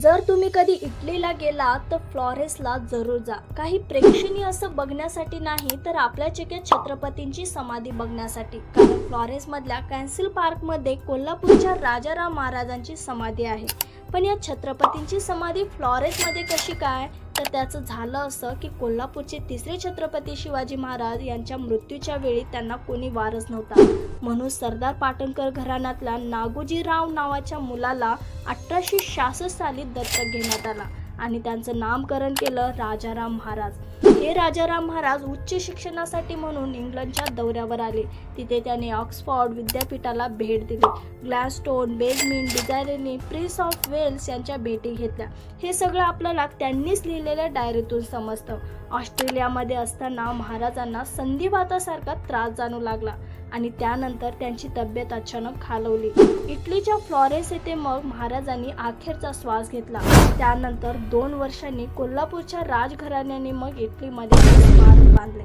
जर तुम्ही कधी इटलीला गेला तर फ्लॉरेन्सला जरूर जा. काही प्रेक्षणीय असं बघण्यासाठी नाही तर आपल्या चिकेत छत्रपतींची समाधी बघण्यासाठी. कारण फ्लॉरेन्समधल्या कॅन्सिल पार्कमध्ये कोल्हापूरच्या राजाराम महाराजांची समाधी आहे. पण या छत्रपतींची समाधी फ्लॉरेन्समध्ये कशी काय? तर त्याचं झालं असं की कोल्हापूरचे तिसरे छत्रपती शिवाजी महाराज यांच्या मृत्यूच्या वेळी त्यांना कोणी वारस नव्हता, म्हणून सरदार पाटणकर घराण्यातल्या नागोजीराव नावाच्या मुलाला 1866 साली दत्तक घेण्यात आला आणि त्यांचं नामकरण केलं राजाराम महाराज. हे राजाराम महाराज उच्च शिक्षणासाठी म्हणून इंग्लंडच्या दौऱ्यावर आले. तिथे त्यांनी ऑक्सफोर्ड विद्यापीठाला भेट दिली. ग्लॅडस्टोन, बेंजामिन डिझायरनी, प्रिन्स ऑफ वेल्स यांच्या भेटी घेतल्या. हे सगळं आपल्याला त्यांनीच लिहिलेल्या डायरीतून समजतं. ऑस्ट्रेलियामध्ये असताना महाराजांना संधिवातासारखा त्रास जाणू लागला आणि त्यानंतर त्यांची तब्येत अचानक खालावली. इटलीच्या फ्लॉरेन्स येथे मग महाराजांनी अखेरचा श्वास घेतला. त्यानंतर 2 वर्षांनी कोल्हापूरच्या राजघराण्याने मग इटलीमध्ये स्मारक बांधले.